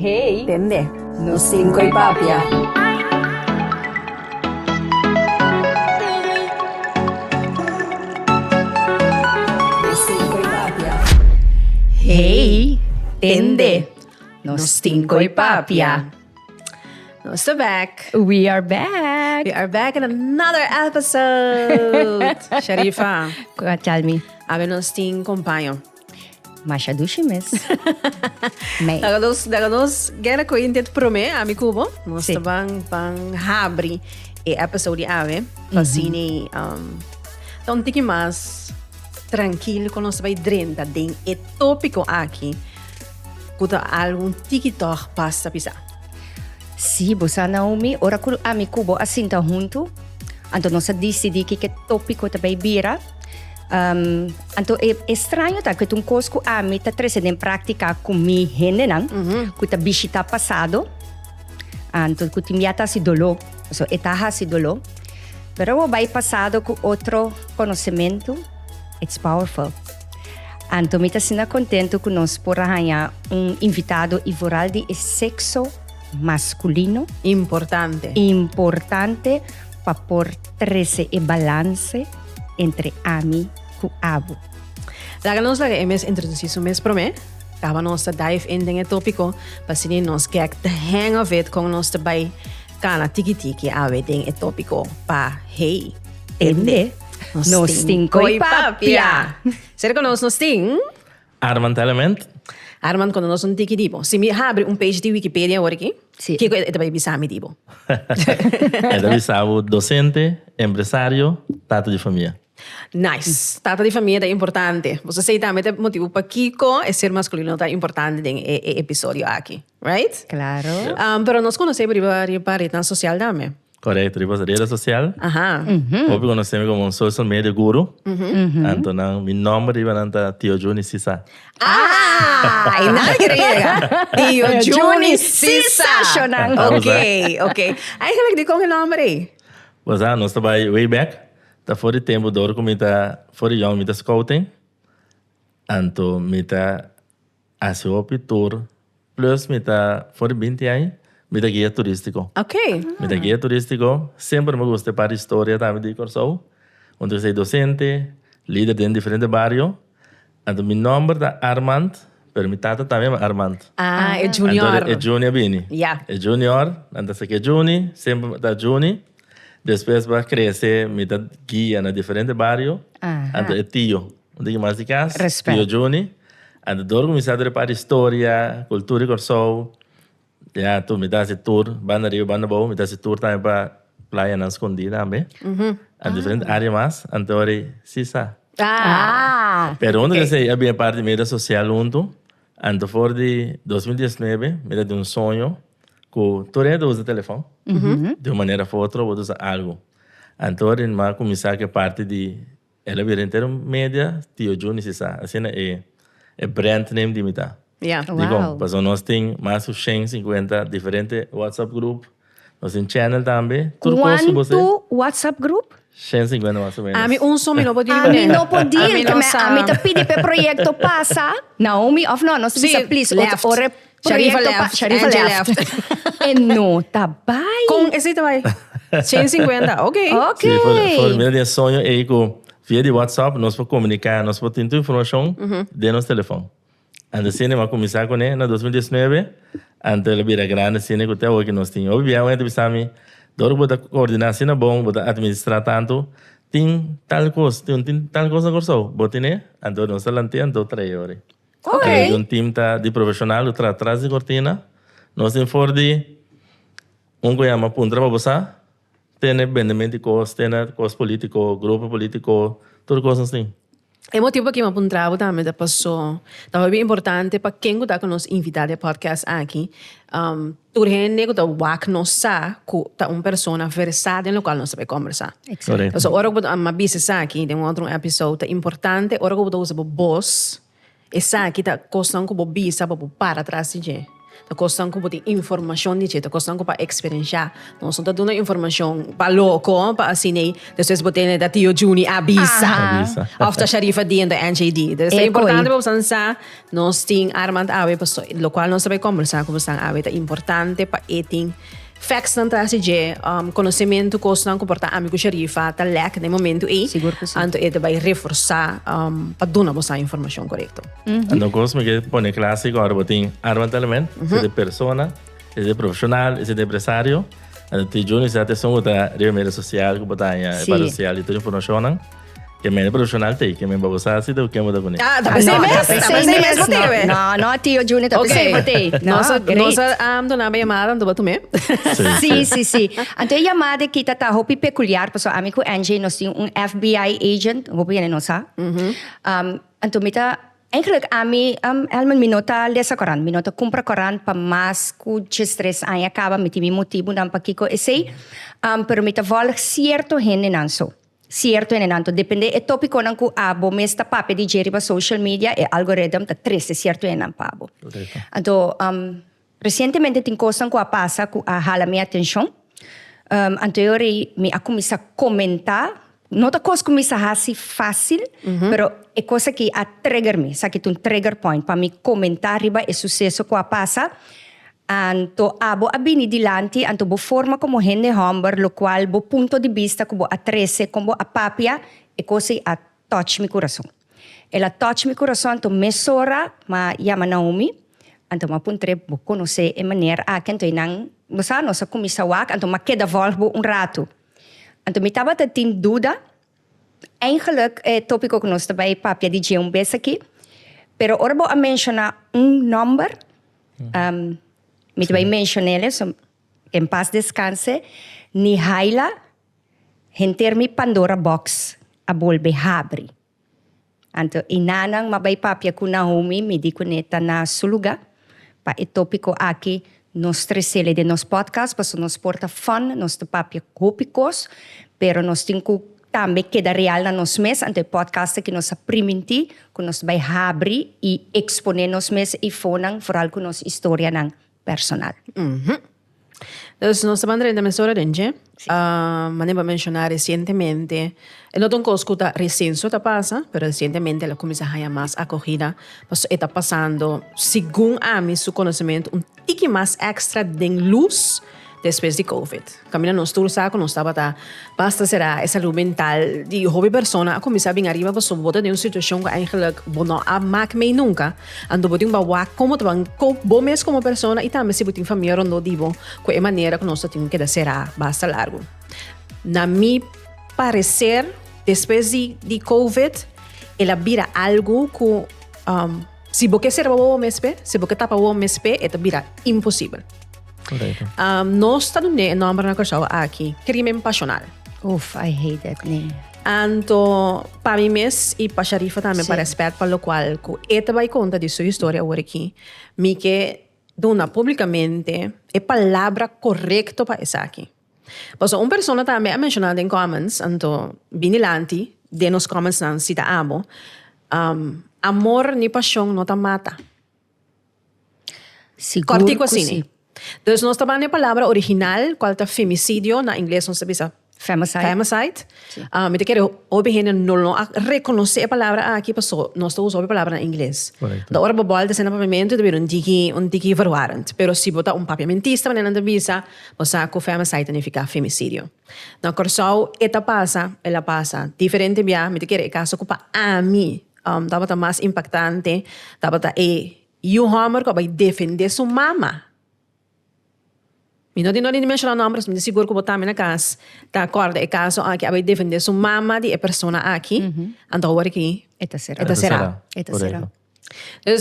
Hey, Tende. nos cinco y papia. Nos cinco y papia. Hey, Tende. Nos cinco y papia. Nos back. We are back. We are back in another episode. Sharifa, Tell me. abe nos ting companhio. Masha Dushimis. May. Daganos gera ko intent prome ami kubo. Nos Sí. bang habri e episode ave. Pasini então tiki mas tranquilo quando nós vai drenta den e tópico aqui. Kuta algum TikTok passa pisa. Si, busa Naomi, ora kul ami kubo asinta junto. Anto nosa decidi que tópico ta bira. Anto é estranho tá que tum cosco ami ta trese den prática com mi hene nan. Kuta bishita passado. Anto kuti miata si dolo. So etaha si dolo. Pero o vai passado com outro conhecimento. It's powerful. Anto mita sina contento que nós por arranhar invitado e voral de sexo masculino Importante. importante para por trece e balance entre ami e abo. Daganos laga emes introduzir su mes prome. Tava nós dive in den tópico. Pasini nós get the hang of it com nós by kana tiki ave den tópico pa hey. Ende? Nos cinco y papia. Será que nós ting? Armand Element. Armand, quando nós tiki dibo. Se me abre page de Wikipedia agora aqui. Sim. Que é vai bisami dibo. É David Savo, docente, empresário, tata de família. Nice. Tata de família é importante. Você sei também o motivo para Kiko é ser masculino é importante den episódio aqui, right? Claro. Pero nós conhecemos para rede social também. Correto, depois a rede social. Aham. Hoje conhecemos como um social media guru. Então, meu nome é Tio Juni Sisa. Ah, e nada que rega. Tio Juni Sisa. Sensacional. Ok. Aí que de como é o nome aí? Mas nós estamos way back. Tá fora de tempo, dor como tá fora de young, tá scouting. Então, tá a tour. Plus, tá fora de 20 anos, tá guia turístico. Ok. Mit der guia turístico, sempre me gusta para história também de Corsou. Onde eu sou docente, líder de diferentes barrios. Então, meu nome é Armand, pero minha tata também é Armand. Ah, é Junior. Então, é Junior Bini. Yeah. É Junior, então se é Juni, sempre está Juni. Depois vai crescer, me dá guia na diferentes barrios. Então, é tio. Onde que mais de casa? Respeito. Tio Juni. Então, dou começar para história, cultura de Corsou. Ja, tu me dá esse tour, banda Rio, banda Boa, me dá esse tour também para praia na escondida também. A diferente área mais, então é Sisa. Ah. Pero onde eu sei, havia parte de mídia social junto, então for de 2019, me dá um sonho, que todo mundo usa telefone, de uma maneira ou outra, usa algo. Então, eu vou começar a parte de, ela vira inteiro mídia, Tio Juni Sisa, assim é brand name de mim. Yeah. Wow. Digo, pues nós temos mais de 150 diferentes WhatsApp grupos. Nós temos channel também. Tudo coisa você. Quanto WhatsApp group? 150 mais ou menos. Ami som mi não pode Ami não podia, Ami que não ami ta pidi pe proyecto pasa. Naomi of no, no Sí, bisa please. left. Ore Sharifa proyecto left. Sharifa Angel left. left. E no, tabay. Com esse também. 150, ok. Ok. Sim, foi meu sonho é que via de WhatsApp nós podemos comunicar, nós podemos ter informação de nosso telefone. Então, cine vai começar com ele na 2019. Então, ele vira grande cine que até hoje nós temos. Obviamente, pensamos, dor botar coordenação é bom, botar administrar tanto. Tem tal coisa corso, botar né? Então, nós falamos então 3 horas. Ok. Um time de profissional atrás de cortina. Nós temos fora de que chama punta para você. Tem vendimento de coisas, tem coisas políticos, grupo político, tudo coisas assim. É motivo que me apuntava também da pessoa. Então é bem importante para quem está com nos invitado ao podcast aqui. Tu gente que está wak nos sa que tá uma pessoa versada no qual nós vai conversar. Correto. Então, ora que uma business aqui, tem um outro episódio é importante, ora que você usa voz, essa aqui tá costando que você bisa para atrás de gente. te costan ko puti información dice, te costan ko pa experiencia. No son dando información pa loco, pa asine, después botene da tio Juni avisa. Avisa. After Sharifa D and the NJD. Dus het is importante pa sa nos ting armand ave pa lo cual no sabe conversar com sang ave ta importante pa eting facts não tá se conhecimento coisa não comporta amigo Sharifa tá lek no momento e Seguro que sim. então ele vai reforçar para dar a informação correta. Então, coisa que põe clássico agora botem arma element, se de persona, se de profissional, se de empresário, então Juni já tem outra rede social que botanha para social e toda informação que me profissional tem que me babosar se do que me dá com ele. Ah, tá pensei mesmo teve. No, tio Juni, tá pensei botei. Nossa dona bem chamada, do batumé. Sim. Então, a chamada aqui tá hopi peculiar, porque a amigo Angie nós temos FBI agent, hopi yan nossa. Então, eigenlijk elmen minota lesa koran, minota compra koran pa mas ku stress aan acaba met mi motivo dan pa kiko essay, pero mita volg cierto hende nanso. Cierto en enanto, depende e tópico nan ku abo mesta pape di geri pa social media e algoritmo ta triste cierto en nan pabo. Anto recientemente tin cosas ku pasa ku hala mi atención. Anteriori mi akumisa comentar, não tá coisa como isso assim fácil, pero é coisa que a trigger me, sabe que um trigger point para me comentar riba é sucesso que passa. Anto abo abini dilanti, anto bo forma como gente humber, lo qual bo punto de vista como a trece, como a papia, é coisa a touch mi coração. Ela touch mi coração, anto mesora, ma yama Naomi, anto ma puntre bo conhecer e maneira a que anto inang, bosa nossa comisawak, anto ma queda volbo rato. Anto mi tava tin dúvida. Eigenlijk tópico que nós também papia DJ bes aqui, pero ora vou a mencionar number. Me vai mencionar so em paz descanse, ni haila henter mi Pandora box a bolbe habri. Anto inanang mabay papia ku Naomi mi di kuneta na suluga pa tópico aqui nos tresele de nos podcast, paso nos porta fun, nos te papia cópicos, pero nos tinku também queda real na nos mes, ante podcast que nos aprimenti, que nos vai abrir e exponer nos mes e fonang, vooral com nos história nang personal. Dus nós estamos andando na história dentro, mas nem mencionar recentemente, não tenho escuta recenso tá passa, pero recentemente ela começa a ganhar mais acogida, mas está passando, segundo a mim, seu conhecimento, tique mais extra de luz depois de COVID. Camina nos tour saco, nos estava tá, basta será essa saúde mental de hobby persona a começar a vir arriba para sobota de uma situação que eigenlijk não a mak me nunca. Ando boting bawa como tu bang bom mes como persona e também se boting família rondo dibo, com a maneira que nós temos que será basta largo. Na mi parecer, depois de COVID, ela vira algo que se você será bom mespe, se você tapa bom mespe, ela vira impossível. Nós estamos no nome na coisa aqui, crime passional. I hate that name. Anto, para mim mesmo e para Sharifa também, para respeito para o qual, esta vai contar de sua história agora aqui, me que dona publicamente a palavra correta para essa aqui. Pois uma pessoa também a mencionar em comments, anto, binilanti, de nos comments não cita amo, amor ni paixão não te mata. Cortico assim. Dus nós trabalhamos a palavra original, qual é femicídio, na inglês nós sabemos femicide. Me quero obter não reconhecer a palavra aqui, porque nós usamos a palavra em inglês. Da hora babal de cena papiamento, de um tiki verwarrend. Pero se botar papiamentista, mas não visa, você com femicide significa femicídio. Na corso, ela passa diferente bia, me quero caso culpa a mim, dava mais impactante, dava e o Homer que vai defender sua mama. Não tinha mencionar nomes, mas seguro que botar na casa. Tá acorda, é caso aqui, vai defender sua mama de a pessoa aqui. Então agora aqui. Eta será. Então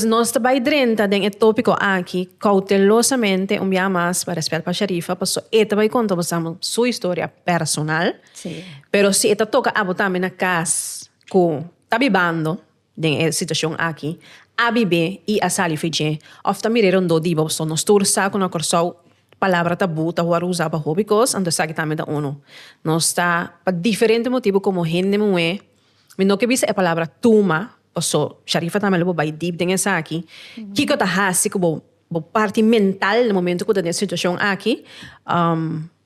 nós também dentro de tópico aqui, cautelosamente, dia mais para respeitar para a Sharifa, porque esta vai contar sua história personal. Sim. Pero se esta toca a botar na casa, que está vivendo de situação aqui, a viver e a sair fechar, ofta mireram do dibo, so nós tursa com a corso palavra tabu, tá usar para hobicos, ando sabe também da uno. Nós está para diferente motivo como gente moe, mas não que visa a palavra tuma, ou Sharifa também levou bem deep dentro aqui, que que tá hasi como parte mental no momento que tem situação aqui,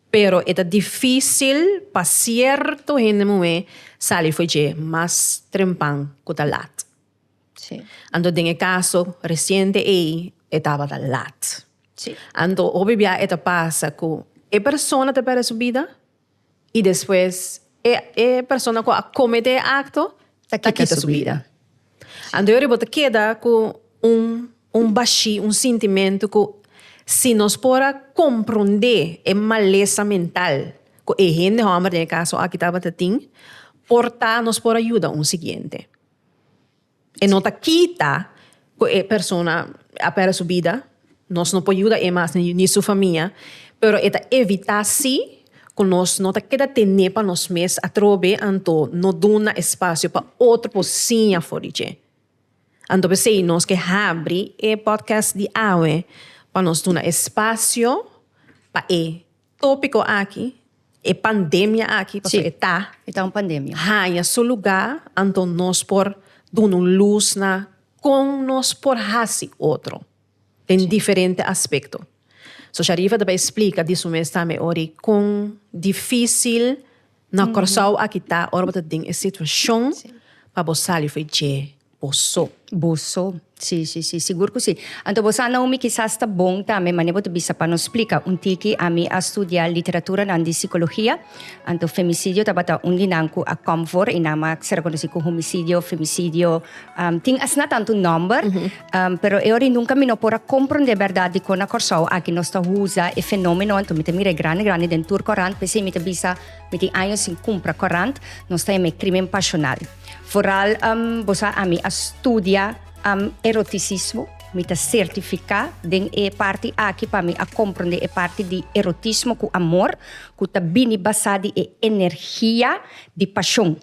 pero é difícil para certo gente moe sali foi je mais trempan que tá lat. Sim. Ando tem caso recente estava da lat. Sim. Ando obvia passa que a pessoa te perde sua vida e depois a pessoa que comete acto Tá quita sua vida. Ando eu te queda com baixo, sentimento que se nós pora compreender a maleza mental que a gente homem tem caso aqui estava tem, portar nós pora ajudar seguinte. E não tá quita que a pessoa a perde sua vida, nós não podemos ajudar mais nem sua família, pero é evitar se que nós não tá queda ter para nós mesmos a trobe anto não dona espaço para outra pessoa fora de. Anto pensei nós que abre o podcast de AWE para nós dar espaço para o tópico aqui, a pandemia aqui, porque está uma pandemia. Há seu lugar, então nós por dar luz na com nós por fazer outro. Tem diferente aspecto. So, Sharifa também explica disso mesmo também, ori, com difícil na corção aqui está, ora para ter a situação para você foi de Boso. Sim, seguro que sim. Então, você não me quizás está bom também, mas não bisa para nos explicar. Tiki a mim a estudar literatura na psicologia. Então, femicídio tabata linangku a comfort e nama será conhecido como homicídio, femicídio. Tem asna tanto number, pero eu nunca me não pora compreender verdade com a corção aqui nós está usa e fenômeno. Então, me mira grande dentro do corante, pensei me bisa me tem anos sem comprar corante, nós está em crime passional. Vooral você a mim a estudar eroticismo, me certificar den parte aqui para mim a compreender a parte de erotismo com amor, que está bem basado em energia de paixão.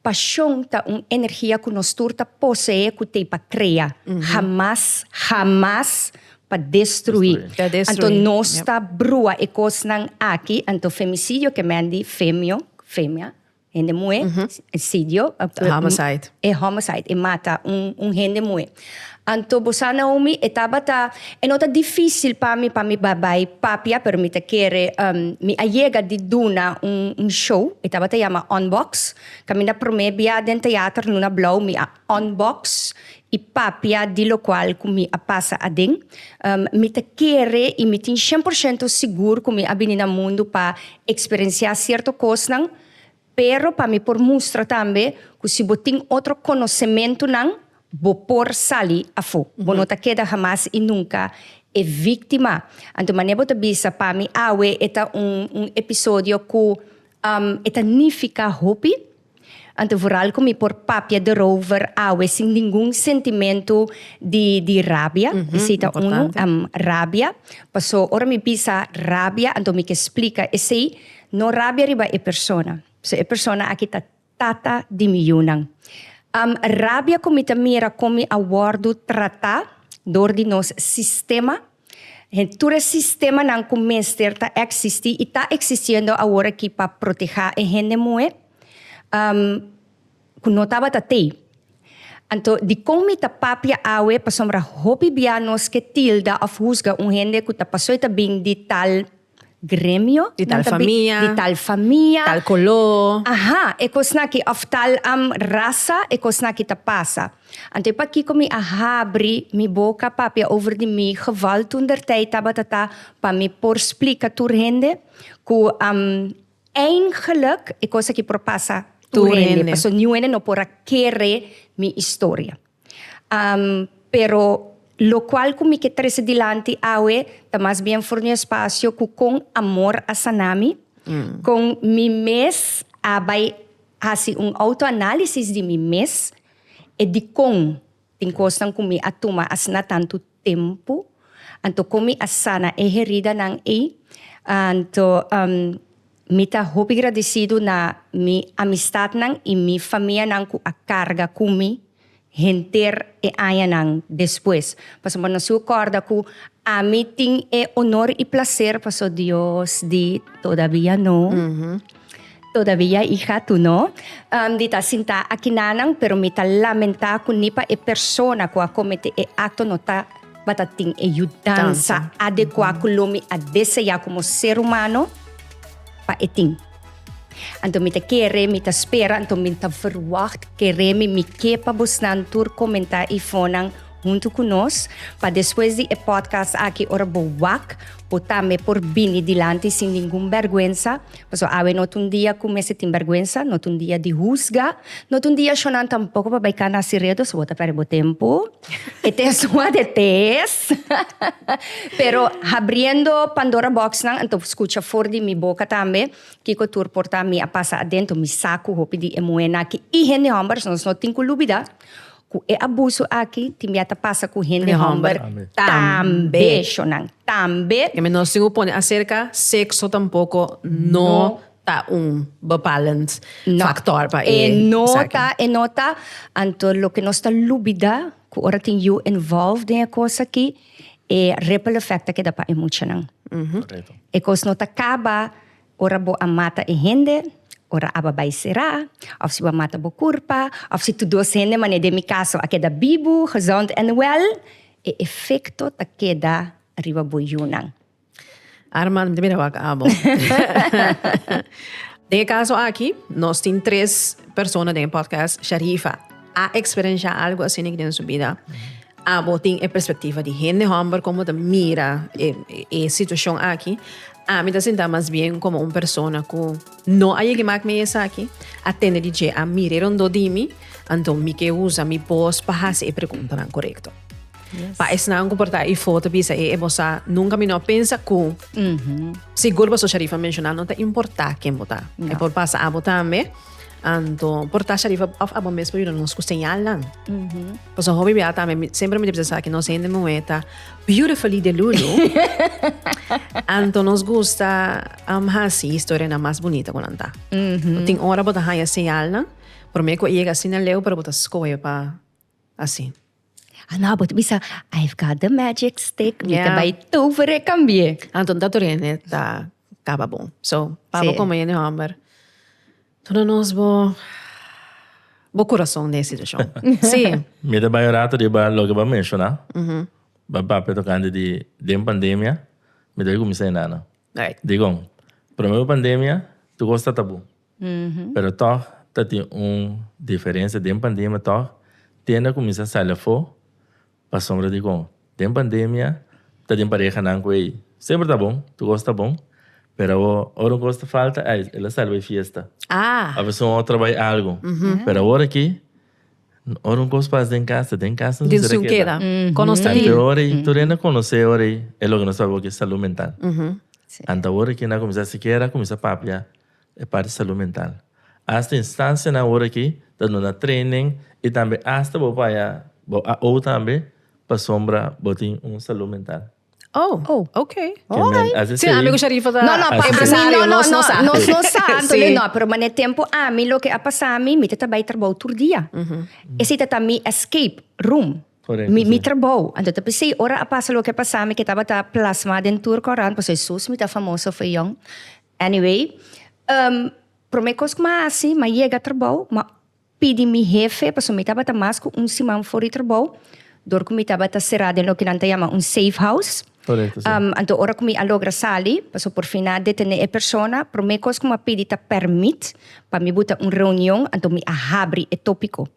Paixão tá energia que nós turta possui que tem para criar, jamás para destruir. Então nós está brua e coisas aqui, então femicídio que mende fêmea, gente moe, homicídio, homicide. Homicide, e mata gente moe. Então, você não me estava é nota difícil para mim babai papia, pero me querer me ayega de duna show, estava chama Unbox, kami na promebia den teatro nuna blow me Unbox e papia de lo qual kumi a passa a den, me querer e me tin 100% seguro kumi abini na mundo para experienciar certo coisa. Pero para mim por mostrar também que se botem outro conhecimento não, vou por sali a fo, vou não queda jamais e nunca é vítima. Então maneira de bisa para mim awe eta episódio que eta nífica hopi. Então vooral como por papia de rover awe sem nenhum sentimento de rabia, cita rabia. Passou ora me bisa rabia, então me que explica esse no rabia riba e persona. So, a persona aqui está tata de milhão. Rabia como mira como awardo tratar door de nos sistema. Todo sistema não começa a existir e está existindo agora aqui para proteger a gente moe. Que não estava tatei. Então, de como está papia awe para sombra hopi bianos que tilda of husga gente que está passou bem de tal gremio, de tal família, tal color. Aha, e kosna ki of tal raça, e kosna ki ta passa. Ante pa ki komi abri mi boca papia over de mi geval toen der tijd tabatata pa mi por explica turhende ku eigenlijk e cosa ki por passa turhende. Paso niuene no por querer mi historia. Pero lo cual como que trece dilante awe, ta mais bien fornir espaço com amor a sanami, com mi mes abai hasi autoanálise de mi mes e de com tem coisas com mi atuma asna tanto tempo, anto comi asana e herida nang anto mi ta hopi agradecido na mi amistad nang e mi família nang ku a carga kumi henter e ayanang después. Paso mo se acorda que a mí tem honor e placer, paso Dios di todavía no. Todavía hija tu no. Di ta sinta akinanang pero mi ta lamenta ku nipa e persona ku a comete e acto no ta batating ayudança adequada kulomi a desejar como ser humano pa eting. Então, me querer, me espera, então me verwacht, querer me kepa busnan tur comentar e fonang junto conosco, para depois de podcast aqui, ora boak, botar-me por bini dilante sem nenhuma vergüenza, porque awe not um dia comece tem vergüenza, not um dia de juzga, not um dia chonan tampouco para baicar na siredo, so bota para o tempo, é sua de tes, pero abrindo Pandora Box nang, então escuta fora de mi boca também, que o tur porta mi a passa adentro, mi saco, hopi de emuena, que e gente homens, nós não tem culubida, ku e abuso aqui, timiata passa com gente homem também, chonan, também. Que menos se opone acerca sexo tampouco no tá balance factor para nota, anto lo que nós está lubida, ku ora tem you involved em a coisa aqui, e ripple effect que dá para emocionar. Correcto. E cos nota acaba, ora bo amata e gente, ora ababay será, of si mata bo kurpa, of si tudo sende mane de mi caso a queda bibu, gezond en well, e efecto ta queda arriba bo yunang. Arman, de mira abo. De caso aqui, nós temos 3 pessoas no podcast, Sharifa, a experienciar algo assim em sua vida. Abo tem a perspectiva de gente homem, como da mira a situação aqui. A mim está mais bem como uma pessoa que não há que mais me essa aqui, atende de que a miraram do dimi, então me que usa me pôs para fazer a pergunta não correto. Para isso não comportar e foto bisa e você nunca me não pensa que seguro você Sharifa mencionar não te importar quem botar. É por passar a botar me, então portar Sharifa a bom mesmo eu não nos señal não. Pues hobby bia também sempre me diz que nós ainda moeta beautifully de Lulu. Então nos gusta assim história na mais bonita quando anda. Tem hora botar raia señal não. Por mim que chega assim na leu para botar escolha para assim. Ano, but bisa, I've got the magic stick. Mita bay tovere cambie. Então tá torrente tá acaba bom. So, para como é no hammer. Tu não nos bo coração nessa situação. Sim. Me da bayorato de ba logo ba mencionar. Ba peto cande de pandemia, me deu como sei nada. Right. Digo, primeira pandemia, tu gosta tabu. Pero toch, tem diferença de pandemia toch, tende começar a sair fora. Para sombra digo, de pandemia, tem pareja não coi. Sempre tá bom, tu gosta bom. Pero ahora gosta falta, ela salva fiesta. A pessoa trabalha algo. Pero agora aqui, ahora gosta fazer em casa não se queda. Conosco ali. Agora, tu ainda conhece agora, é logo nós sabemos que é saúde mental. Então agora aqui na começar sequer, começar a papia, é parte de saúde mental. Hasta instância na hora aqui, dando na training e também hasta ou também para sombra botin saúde mental. Okay. Sim, amigo Sharifa da empresário, nós não sabe. Não, pero mané tempo a mim lo que a passar a mim, me trabalho todo dia. Esse tá mi escape room. Mi trabalho. Então tá pensei, ora a passa lo que passa a mim que tava tá plasma dentro coran, pois Jesus me tá famoso foi young. Anyway, promecos como assim, mas chega trabalho, mas pedi mi jefe, pois me tava tá mais com semana fora trabalho. Dor kumi tabata serada no que não chama safe house. Correto. Então ora kumi alogra sali, passo por final de ter a persona, promecos como pedi ta permit para me botar reunião, então me abre o tópico.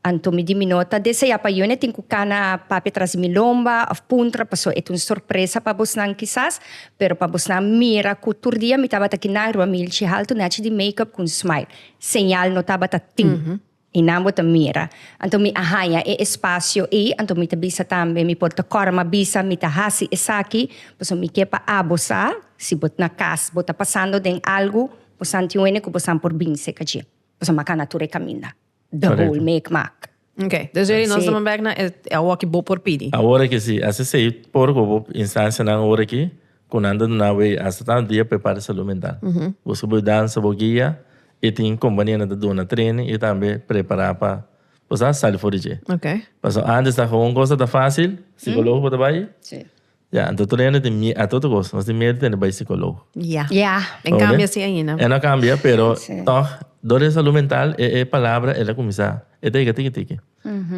Então me diminota deseja para eu tenho cana papi traz mi lomba, of puntra, passo é uma surpresa para vos não quizás, pero para vos não mira cultura dia me tabata que na rua mil chihal tu nachi de makeup com smile, señal no tabata ting. Inamo ta mira. Então me ahaya e espaço e então me tabisa também me porta corma bisa me tahasi esaki, pois me kepa abosa, se bot na casa, bota passando de algo, pois antiuene que posan por bem se kaji. Pois makana ture caminha. The whole make mak. Okay, desde nós estamos back na é o que bo por pidi. Agora que sim, assim sei por como instância na hora aqui, quando anda na way, hasta tanto dia prepara saúde mental. Você vai dança, boguia. E tem companhia na dona treine e também preparar para você sair fora de. Ok. Mas antes da uma coisa da fácil, psicólogo pode vai. Sim. Já, então tu ainda tem a todo gosto, nós tem medo de ir psicólogo. Em cambio assim ainda. Não cambia, pero toh dor de saúde mental é palavra ela começar. É tique.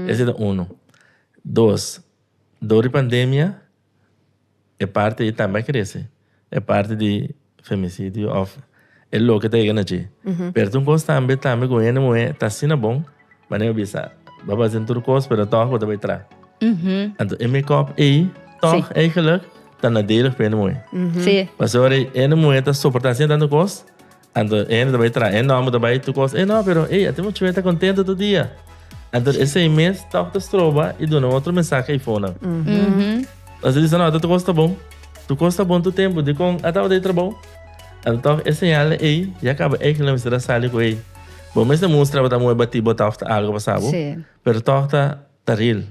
Esse é um. 2. durante a pandemia, é parte e também cresce. É parte de femicídio, é louco que tá chegando aqui. Perto um coisa também com ele, mulher, tá sendo bom, mas nem obisa. Vai fazer tudo coisa, mas toch wat erbij tra. Então, em meu corpo, toch eigenlijk, tá na dele para ele mulher. Sim. Mas agora, ele mulher tá suportando tanto coisa, então ele erbij tra. Ele não erbij tu coisa, não, pero, até muito bem tá contente todo dia. Então, esse mês, toch te stroba e dá outra mensagem aí fora. Mas ele diz, não, tu coisa tá bom. Tu coisa tá bom tu tempo, de com, até o dia trabalho. Então, esse sinal aí, já acaba aí que ele me será sali com ele. Bom, mas não mostra que a mulher bati botar algo passado. Sim. Pero toch tá real.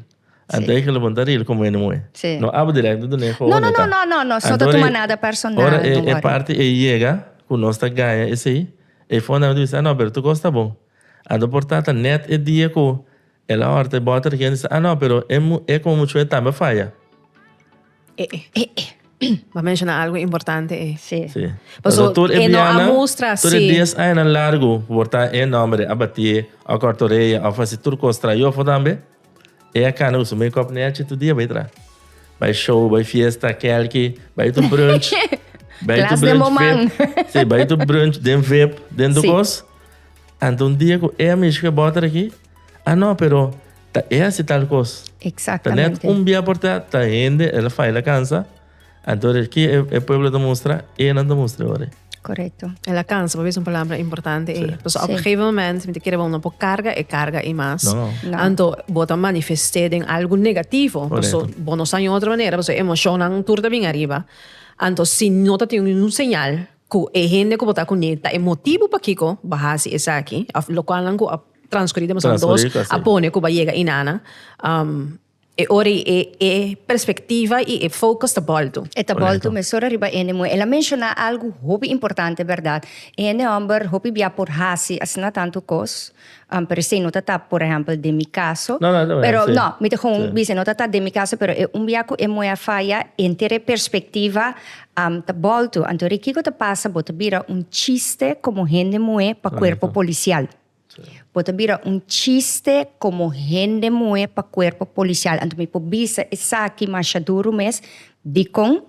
Então, aí que ele bonta real como ele mulher. Sim. Não abre direto do nem Não. Só tá tomando nada personal. Ora, é parte e chega, com nós tá ganha esse aí. E fundamentalmente diz, não, pero tu gosta bom. Então, portanto, net é dia que ela horta bota aqui e diz, não, pero é como muito também falha. Va a mencionar algo importante. Sim. Sim. Mas tu é não biana, mostra tu é assim. 10 anos largo, voltar em nome, abater, a cortoreia, a fazer tudo que está eu também. É a cana, o meu copo net, tu dia vai entrar. Vai show, vai fiesta, aquele vai tu brunch. Vai tu brunch, sim, vai tu brunch, dentro vape, dentro do coisa. Então, dia que é a mesma que bota aqui, não, pero, é assim tal coisa. Exatamente. Tá net dia por tá rende, ela faz a cansa. Então, aqui é o povo demonstra, e não demonstra agora. Correto. Ela cansa, porque é uma palavra importante. Pues op een gegeven moment, met querer não por carga e mais. Não. Então, bota manifestar em algo negativo. Pues, bom, não sai de outra maneira, pues, emocionam tudo bem arriba. Então, se não tem um sinal, que a gente que bota com ele, é motivo para que bahasi essa aqui, lo qual não transcorrida, mas são dois, apone que vai chegar inana. E ora é perspectiva e focus da volta. Eta volta me sora riba ene mo. Ela menciona algo hobby importante, verdade. Ene amber hobby bia por hasi asna tanto cos. Per se no tata, por ejemplo, de mi caso. No, pero sí. no, mi te con bise no tata de mi caso, pero un biaco e moya falla entere perspectiva ta volto. Antori kiko te pasa bota bira un chiste como gente moe pa cuerpo policial. Bota bira un chiste como gente moe pa cuerpo policial. Anto mi pobisa esa aqui machaduro mes dicon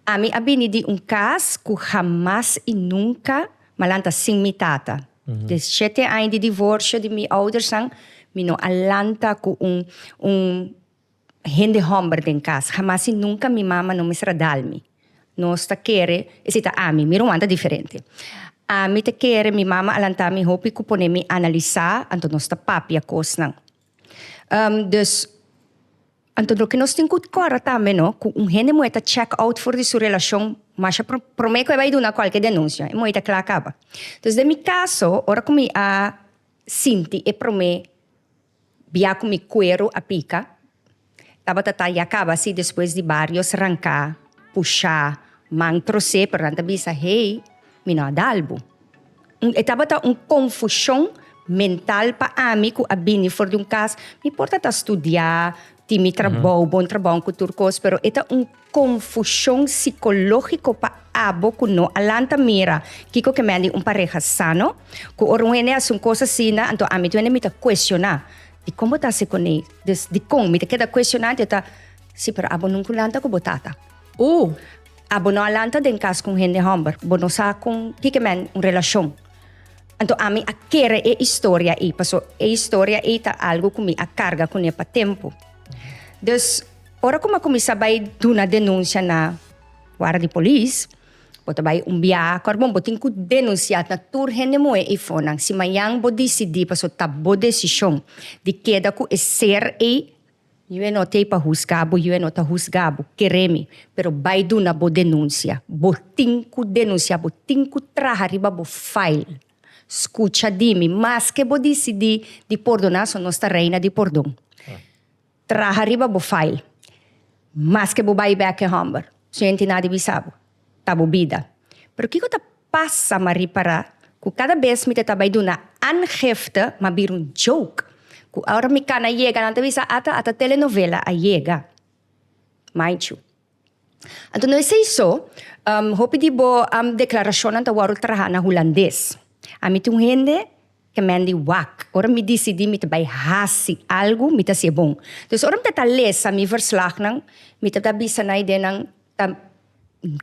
a mi abini di un caso que jamás e nunca malanta sin mi tata. De 7 anos de divórcio de meus ouders sang, mi no alanta com gente homem em casa. Jamás e nunca mi mama não me será dalmi. Nós ta quere, esita ami, mi Rwanda diferente. Ami ta quere, mi mama alanta mi hopi ku pone mi analisar, anto nós ta papi a kos nang. Dus, anto lo que nós tem que cora também, no, com gente moeta check out for de sua relação, mas promete que vai dar qualquer denúncia, e moeta que ela acaba. Então, de mi caso, ora como a sinti e promete, via como cuero a pica, tava tata e acaba assim depois de vários arrancar, puxar, mantrose, portanto, bisa, hey, mina adalbo. E tava confusão mental para mim, que a bini for de caso, me importa estudar, mi trabalho, bom trabalho com turcos, pero esta confusão psicológica para abo que no alanta mira, kiko que me andi pareja sano, que orwene as coisa assim, então a mim tu me ta questionar, de como tá se com ele, de como me ta queda questionar, tá, se pero abo não alanta com botata. Abo não alanta den caso com gente homem, bono sa com que me relação. Então, a mim, a querer é história aí, passou a história aí tá algo que me a carga com ele para tempo. Dus, ora como começa a dar uma denúncia na guarda de polícia, bota vai biá, carbon botin ku denunciar na tur gente moe e fonang, si mayang bo decidi passou tá boa decisão de queda ku ser e eu não tenho para juzgabo, eu não tá juzgabo, quereme, pero vai na boa denúncia, botin ku denunciar, botin ku trahariba bo file. Escucha dimi, mas que bo decidi de perdonar só nossa reina de perdão. Trahariba bo file. Mas que bo vai back humber. Gente nada bisabo. Tabo bida. Pero que ta passa mari para que cada vez me tá vai duna angefte, ma bir un joke. Que agora me cana llega, não te visa ata telenovela a llega. Mind you. Então não é isso. Hope di bo declaração anta waro traha na holandês. A mim tem gente que mendi wak. Ora me decidi me bij hasi algo me ta se bom. Dus ora me ta lesa mi verslag nang me ta bisa na ide nang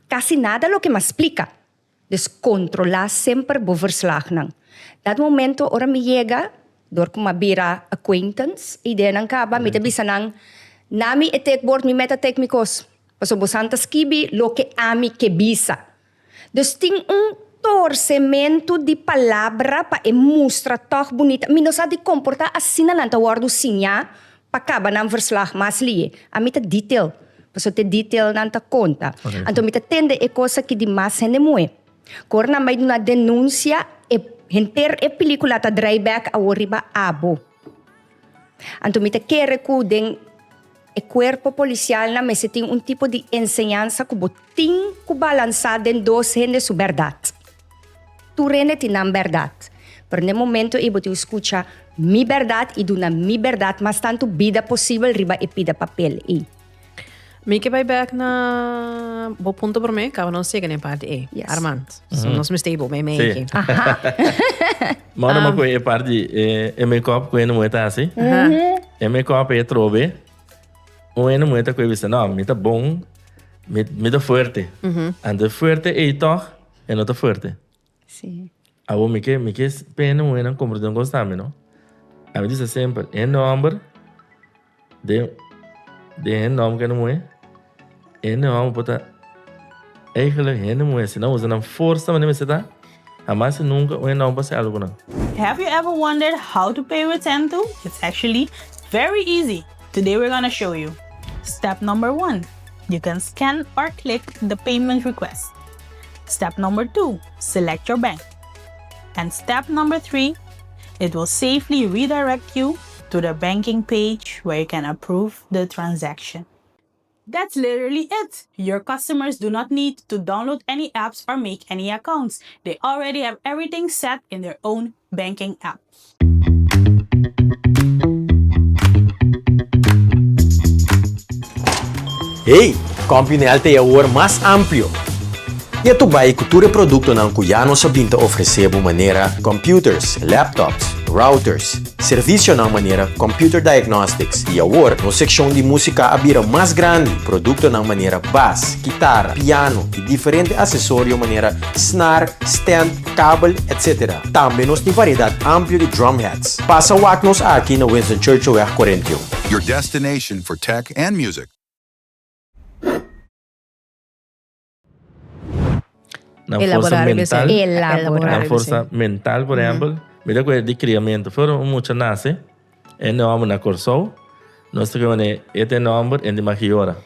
casi nada lo que me explica. Dus controlar sempre bo verslag nang. Dat momento ora me llega door kuma bira acquaintance ide nang kaba me ta bisa nang nami etek board mi meta tek mi kos. Paso bo santa skibi lo que ami que bisa. Dus ting torcimento de palavra para mostrar toch bonita. Mi não sabe comportar assim na lanta wardo sinha para acabar na verslag mas lie. A mita detail. Paso te detail nanta conta. Okay. Anto mita tende e coisa que de mais hende moe. Corna mai na denúncia e henter e película ta dryback a oriba abo. Anto mita quer ku den e cuerpo policial na mese tem tipo de enseñanza que botin ku balançar den dos hende su verdade. Tu rende tinam verdade. Pero no momento eu te escucha mi verdade e duna mi verdade, mas tanto vida possível riba e pida papel e. Me que vai back na bo ponto por me, acaba não sei que nem parte e. Yes. Armand. So nós me stable me Sim. aqui. Maar dan mag je party in mijn kop kunnen moeten asi. In mijn kop je trobe. O ene moet ik wisten nou, met dat bom, met dat fuerte. En de fuerte e toch en not fuerte. Sim. Abo me que pena moet een conversatie constante, no? A mí dice sempre, en nombre de een naam que não moet. En naam pota eigenlijk hen moet se não usa na força mas nem se dá. Jamás nunca o naam passa algo não. Have you ever wondered how to pay with Sento? It's actually very easy. Today we're gonna show you. Step number 1. You can scan or click the payment request. Step number 2. Select your bank. And step number 3. It will safely redirect you to the banking page where you can approve the transaction. That's literally it. Your customers do not need to download any apps or make any accounts. They already have everything set in their own banking app. Hey, Compionel é o ouro mais amplo. E tu vai cultura produto não cuya nossa binta oferecer de maneira computers, laptops, routers, serviço na maneira computer diagnostics e agora na seção de música abira mais grande, produto na maneira bass, guitarra, piano e diferentes acessórios maneira snare, stand, cable, etc. Também nós tem variedade ampla de drum heads. Passa o nos aqui na Winston Churchill 41. Your destination for tech and music. Na força Elaborar, mental. Elaborar. Na força mental, por exemplo, mira que de criamento, foram muitos nasce, é nome na corso, nós temos que este nome é de magiora,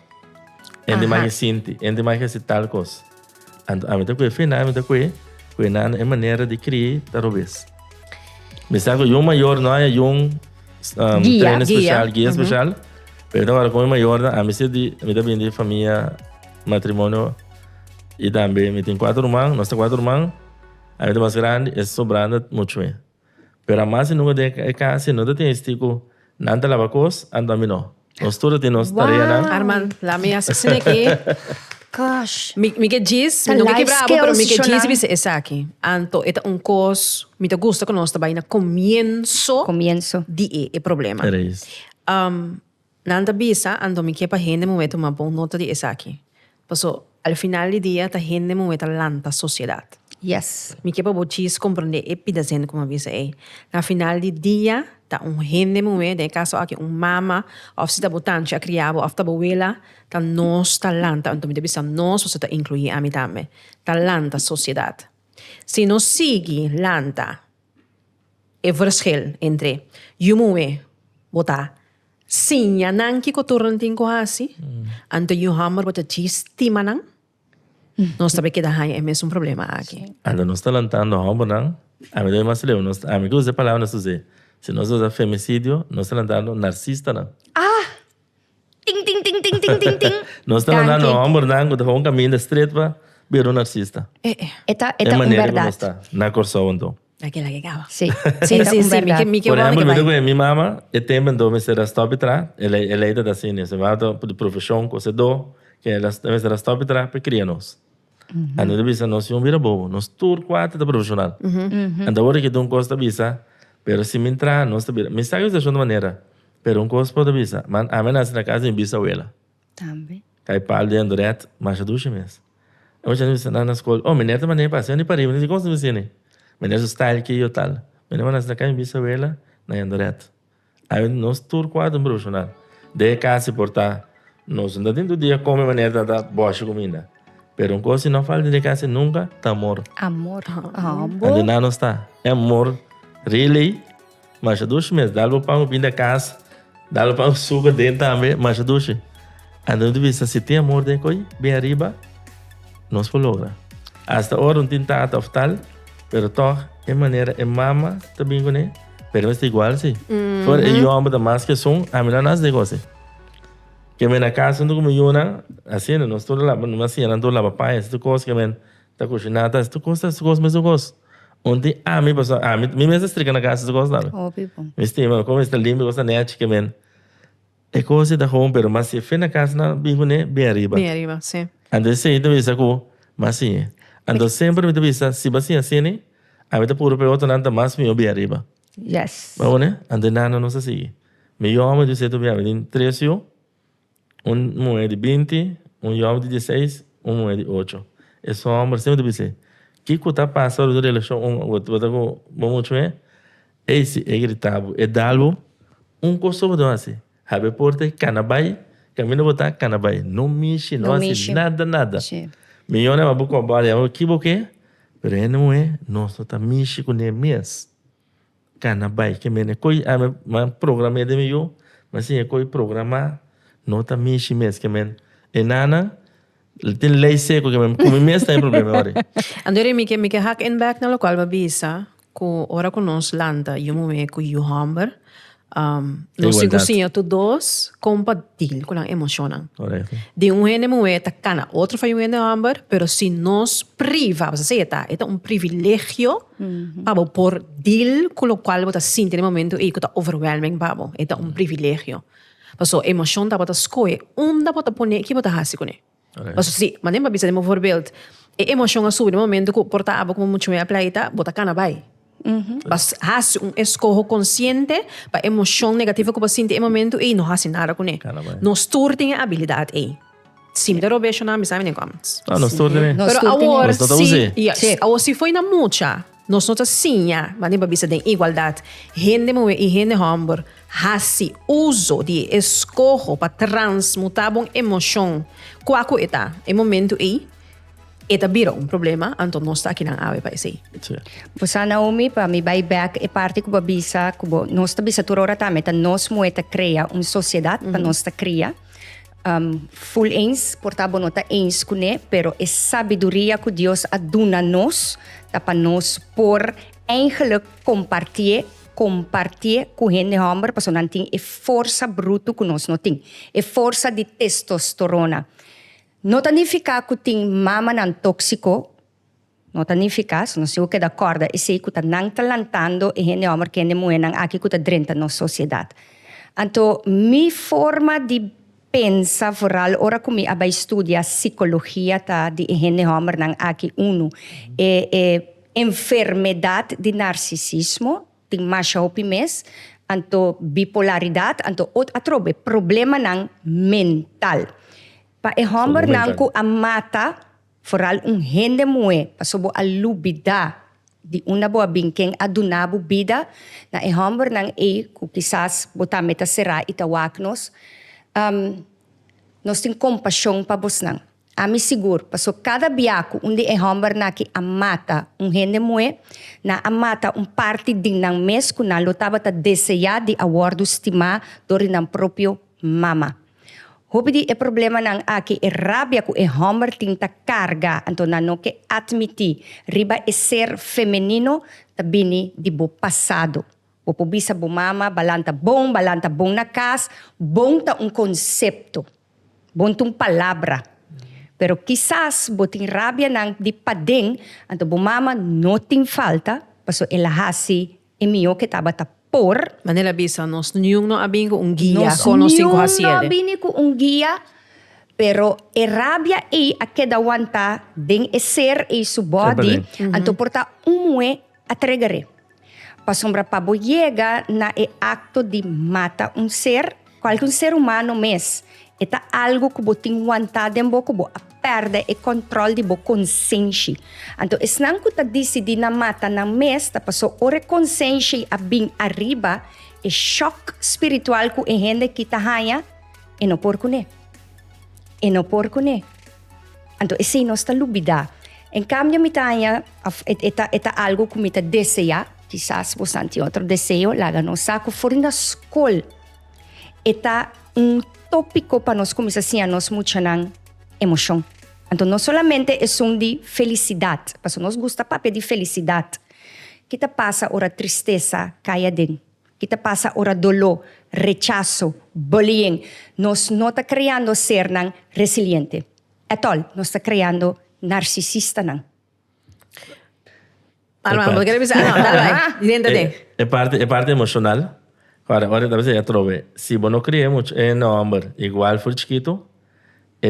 é de magia sinti, é de magia se tal coisa. A mim que final, a mim que não é maneira de criar talvez. Me sabe que maior não é treino especial, guia especial, mas agora como maior, a mim se de bem de família, matrimônio. E também me tem 4 irmãos, nós temos 4 irmãos, a gente mais grande, é sobrando muito bem. Pero a mais nunca tem casa, não tem estico, não tem lavacos, anda a não. Nós todos temos tarefa, não? Armand, lá me assassina aqui. Gosh. Me que diz, Sa não que life bravo, pero me que skills, diz Shona. bisa essa aqui. Anto, esta cos, me te gusta que nós trabalhamos na comienzo Comienzo. de e problema. Era isso. Nanda bisa, ando me que pa gente momento uma bom nota de essa aqui. Paso, al final del día, ta gente momento lanta sociedade. Yes. Mi que pa bochis compreender e pida gente como avisa aí. Na final del dia, ta gente momento, de caso aqui mama, of se ta botanche a criabo, of ta abuela, ta nos talanta, então me bisa nos você ta incluir a mim também. Ta lanta sociedade. Se nos sigue lanta, e verschil entre yumuwe botar sim, não que coturno tem coisa, ante o hammer bota estima não, nós também que dá é mesmo um problema aqui. Anda, nós estamos lantando a homem, não? A mim deu mais leu, nós, a mim que usa a palavra, nós usa. Se nós usa femicídio, nós estamos lantando narcisista, não? Ting, ting, ting, ting, ting, ting, ting. Nós estamos lantando a homem, não? Quando vamos caminho da street, para ver um narcisista. Eta É uma maneira que nós verdade. está, na corção, então. Aquela que acaba. Sim. Sim, Eta sim, uma sim, verdade. me que Por exemplo, vai. me minha mama, e tem bem do me ser stop tra, ela é da assim, você vai para a profissão que você do, que ela ser stop tra para criar nós. Ando de visa nós vira bobo, nós tur quatro da profissional. Ando agora que dão costa visa, Pero si me entra, no está bien. Me está de una manera. Pero un cosa pode bisa. Man, a menos na casa em bisabuela. Também. Cai pal de Andoret, mas a ducha mesmo. Eu já disse na escola, oh, menina maneira passei nem parei, nem gosto de você, né? Menina style que eu tal. Menina na casa em bisabuela, na Andoret. Aí nós tur quadro bruxo, de casa portar. Nós não dentro do dia come maneira da boa comida. Pero um coisa não fala de casa nunca, tá amor. Amor. Ande não está. É amor, really. Mas a ducha mesmo, dá-lhe para o da casa, dá-lhe para o suco dentro também, mas a ducha. Ande de vista, se tem amor de coi, bem arriba, nós logra. Hasta agora não tem tanto of tal, pero toch, é maneira, é mama, também com ele. Pero é igual, sim. For eu amo da mais que som, a melhor nas negócios. Que me na casa não como eu assim, não estou lá, não assim, não estou lá papai, essa coisa que me tá cozinhando, essa coisa, mas eu gosto. Onde me passa, me mesmo estriga na casa, eu gosto lá. Óbvio. Me estima, como está limpo, gosta net que me é coisa da home, pero mas se fez na casa na bingo né, bem arriba. Bem arriba, sim. Ando sei de vez com, mas sim. Ando sempre me de vez, se você assim né, a mim tá puro para outro nada mais me bem arriba. Yes. Bom né? Ando nada não sei. Me amo de ser do bem, tem 13 moeda de 20, homem de 16, moeda de 8. É só homem sempre de vez. Que está passando da relação outro muito é esse é gritado é dalo coisa do assim habe porte canabai caminho botar canabai não mexe não assim nada milhões é uma boa é o que boque pero não é nós tá mexe com ele mesmo canabai que me coi a programa de meu mas sim é coi programa não tá mexe mesmo que me é nana tem lei seco que me como mesmo tem problema agora. Andore mi que hack in back na local babisa ko ora ko nos landa yo mo me ko yo hamber no se cozinha tu dos compartilhar com a emoção. Correto. De ene mo é takana outro foi ene hamber, pero si nos priva, você sei tá, é um privilégio para por deal com o qual você sente no momento e que tá overwhelming babo, é um privilégio. Paso emoção tá bota escolhe onde bota pone que bota hasi com ele. Mas sim, mas nem para bisa de um voorbeeld. A emoção a subir no momento que porta aba como muito me pleita, bota cana vai. Mas has escolho consciente para emoção negativa que você sente no momento e não has nada com ele. Nós todos temos a habilidade aí. Sim, de robecho na missa nem comments. Ah, nós todos né. Pero agora sim, se foi na mucha, nós não sinha, mas nem para bisa de igualdade. Gente moe e gente humor. Hasi uso de escojo para transmutar uma emoção. Qual é o momento aí? Eta vira problema, então nós está aqui na ave para isso. Você Naomi para me vai back e parte que babisa, que nós está bisa turora também, tá nós moeta cria uma sociedade para nós tá cria. Full eens, portabo nota eens com né, pero é sabedoria que Deus aduna nós, tá para nós por eigenlijk compartilhar com gente homem, porque não tem a força bruta que nós não tem, a força de testosterona. Não significa que tem mama não tóxico, não significa, não sei o que da corda, é sei que está não talantando e gente homem que é mulher não aqui que está dentro da sociedade. Então, minha forma de pensar, vooral, ora que me abai estudia psicologia tá de gente homem não aqui é enfermidade de narcisismo. Tem mais optimis, anto bipolaridade, anto atrobe problema nang mental. Pa e homer nang ku amata, vooral gente moe, pasobo alubida di una boa binking adunabu bida na e homer nang ku quizás botameta será itawaknos, nos tem compaixão pa bos nang. Ami seguro, paso cada biaco onde é homem na que amata gente moe, na amata parte din ng mes que na lutava ta desejar de awardo estima dori ng próprio mama. Hobby é problema nang aqui é rabia que é homem tinta carga, então não que admitir riba é ser feminino tabini de bo passado. O pobisa bo mama balanta bom na casa, bom ta concepto, bom ta palavra. Pero quizás botin rabia nang di padeng, anto bumama no ting falta, paso elahasi emio que taba por. Manila bisa, nos nyung no abing ko un guia ko no cinco hasiere. No abini ko un guia, pero e rabia e a kedawanta ding e ser e su body, anto porta umue atregare. Pasombra pabo llega na e acto de mata um ser, qualquer ser humano mes. Eta algo que bo ting vontade em bo, que bo perde e controle de bo consciência. Então, esnan que ta decidi na mata na mes, ta passou ore consciência a bem arriba, e choque espiritual que e gente que ta haya, e não por cune. E não por cune. Então, esse é nossa lubida. Em cambio, me tanya, eta algo que me ta deseja, quizás vos anti outro desejo, laga no saco, fora na escola. Eta tópico para nós começar assim a nós muita emoção. Então não solamente é som de felicidade, mas nós gosta papel de felicidade. Que te passa ora tristeza caia dentro, que te passa ora dolor, rechazo, bullying. Nós não está criando ser nan resiliente. É tol, nós está criando narcisista nan. Armando, ¿qué le dices? No, dale, idéntate. É parte emocional. Agora talvez eu trove. Se você não cria muito em nombre, igual for chiquito,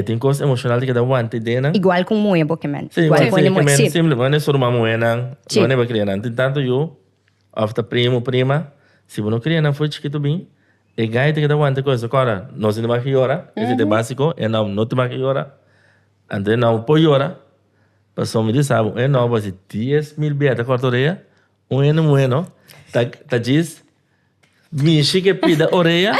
tem coisa emocional que dá aguante dentro. Igual com moe, Pokémon. Sim, igual com sim, moe. sim. Simplesmente só uma moeda, não é para criar nada. Tanto eu, after prima, se você não cria nada for chiquito bem, e gai que dá aguante coisa. Agora, nós não vamos chorar, esse é básico, e não te vamos chorar. Então não pode chorar. Passou me diz, sabe, e não vai ser 10,000 beta cortoreia, ano bueno, tá diz. Mishi que pida orelha.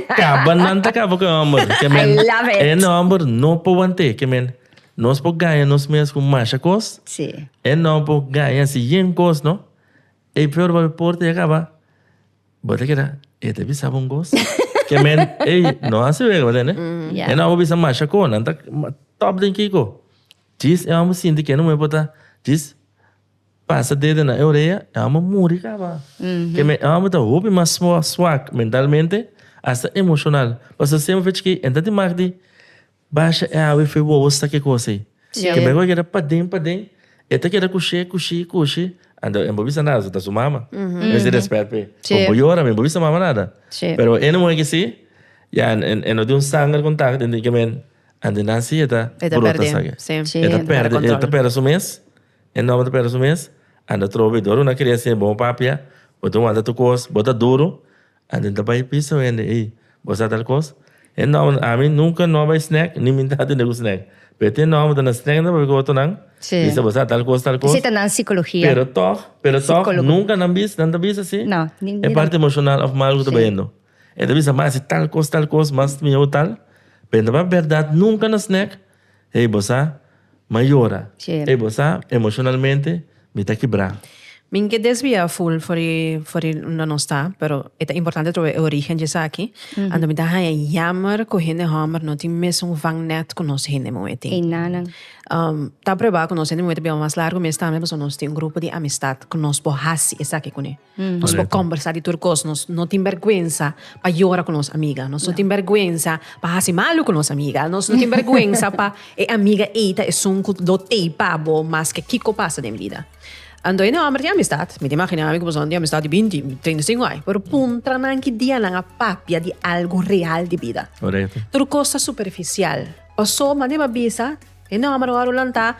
Acaba nanta acaba com o amor. Que men. I love it. É no amor não pode que men. Nós pode ganhar nós mesmos com mais cos. Sim. É não pode ganhar se yen cos não. E pior vai porte acaba. Bota que era. E te bisa bom cos. Que men. Ei, não assim é, né? Yeah. É não bisa mais cos, nanta top den kiko. Diz é uma sinto que não é botar. Diz passa dedo na orelha, é uma música, cara. Que é uma da roupa mais swag mentalmente, até emocional. Mas você sempre vê que entra de marketing, baixa é a foi boa, você que coisa. Que me vai querer para dentro, é que era coxê. Ando em bobisa nada, tá sumama. Mas de respeito, pe. Como llora, me bobisa mama nada. Pero é não é que sim, já não de sangue contato, entende que men, ande nasce eta brota sabe. Eta perde su mês, em nome da perde su mês. Anda trovedor, na criança bom papia, botou anda tu cos, bota duro, anda também piso ende, ei, você tal cos. E não, a mim nunca não vai snack, nem me dá de nego snack. Pete não, da snack não vai gosto não. Isso você tal cos. Isso tá na psicologia. Pero toh, nunca não bis assim. Não, é parte emocional of mal do bendo. É da bisa mais tal cos, mas me o tal. Pero na verdade nunca na snack. Ei, você maiora. Ei, você emocionalmente me está quebrando. Min que desvia full for no não está, pero é importante trover origem disso aqui. Ando me dá jammer com hende hammer, não tem mesmo vangnet com nós hende moeting. E nanang. Tá provar com nós hende moeting bem mais largo, mas também nós tem grupo de amistade com nós borrasi essa aqui com ele. Nós por conversar de turcos, nós não tem vergonha para chorar com nossa amiga, nós não tem vergonha para hasi malo com nossa amiga, nós não tem vergonha para amiga eita é sunco do tei pabo, mas que kiko passa de vida. Ando ina amar de amistad, me imagina amigo de amistad de 20, 35 anos, pero puntra nanki dia na papia de algo real de vida. Correto. Tudo coisa superficial. Passou, mas nem bisa, ina amar o lanta,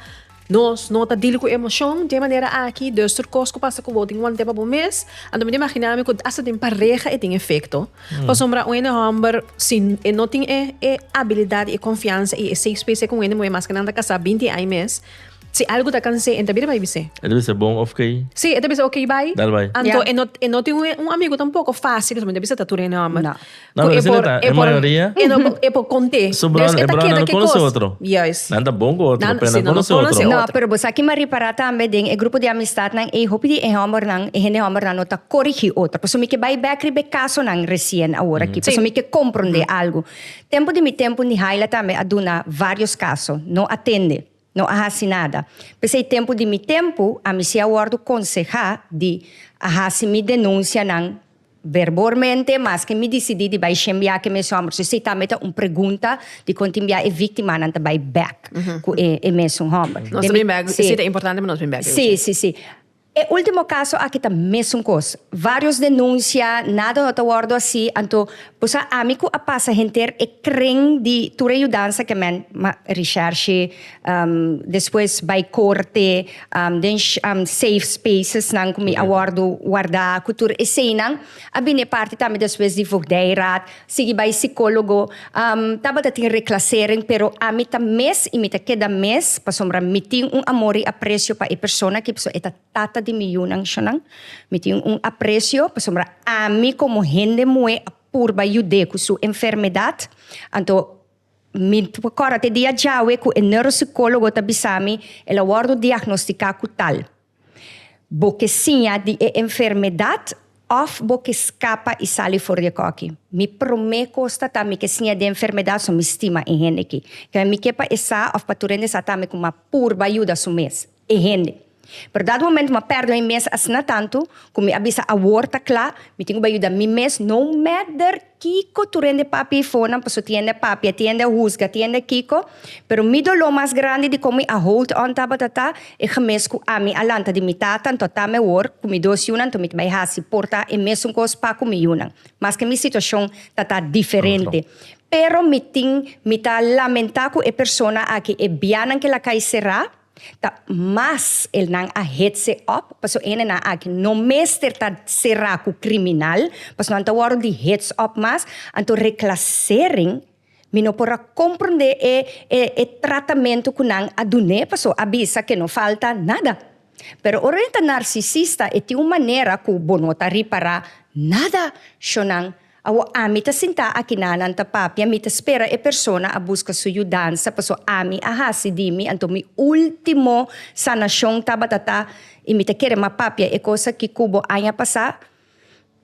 nós nota dilo com emoção, de maneira aqui, Deus tur coisa que passa com o tem um tempo por mês, ando me imagina amigo essa tem pareja e tem efeito. Passombra o ina amar sin e não tem habilidade e confiança e safe space com ele, mas que nada casa 20 anos mês. Se algo tá cansei, então vai ser. Deve ser bom, ok. Sim, então vai ok, vai. Dale vai. Então, e não tem um amigo tampoco fácil, também deve ser tatura não, mas. Não, mas a maioria. É por conter. É para não conhecer outro. Yes. Nada bom com outro, para não conhecer outro. Não, pero você aqui me repara também, é grupo de amistade nang e hopi di hammer nang e hene hammer nang nota corrigir outra. Posso me que vai back ribe caso nang recien agora aqui. Posso me que compreender algo. Tempo de mi tempo ni haila também aduna vários casos, não atende. Não há nada. Pensei tempo de mi tempo, a mim se aguardo aconselhar de ahasi mi denúncia não verbalmente, mas que me decidi de vai enviar que me chama. Se você também tem uma pergunta de continuar a vítima não tá vai back com e mesmo homem. Nós também back. Isso é importante, mas nós também back. Sim. El último caso aquí também um coisa. Vários denuncias, nada no acordo assim. Então, pues a amigo a passa gente e creen de tua ajudança que men recherche, depois vai corte, safe spaces nang kumi awardo guarda cultura e senang abine parte também depois de vogdeirat, sige vai psicólogo, taba dating reclassering pero amita mes imita queda mes pasombra meeting amor e aprecio pa e persona que pessoa eta tata de milhão chanang meeting aprecio pasombra ami como gente moe por ayude com sua enfermidade. Então, agora te dia jawe com o neuropsicólogo tabisami ela guarda diagnosticar com tal. Porque sim de enfermidade of porque escapa e sale fora de coque. Me promete costa também que sim de enfermidade so me estima em gente aqui. Que me kepa essa of paturende sa também com uma purba ajuda so mês. E gente. Pero dado momento ma perdo em mês asna tanto, como me avisa a worta cla, me tenho ba ajuda mi mês no matter kiko turende papi fona, paso tiende papi, tiende husga, tiende kiko, pero mi dolor mais grande de como a hold on tabatata e gemes ku ami alanta de mi tata, to tame wor, ku mi dos yunan, to mi mai hasi porta e mes un kos pa ku mi yunan. Mas que mi situação tata diferente. Pero mi ta lamenta ku e persona aki e bianan que la kai será, ta mas el nang a headse up paso ene na aki no mester ta será ku criminal paso não tawar di heads up mas anto reclassering mino porra compreender e tratamento ku nang adune paso abisa que não falta nada pero orienta narcisista e ti uma maneira ku bonota ripara nada shonang awa ami ta sinta akinanan ta papia mi ta spera e persona a busca su ajudanza paso ami aha si dimi anto mi ultimo sanasyong tabatata e mi ta kere ma papia e cosa ki kubo anya pasa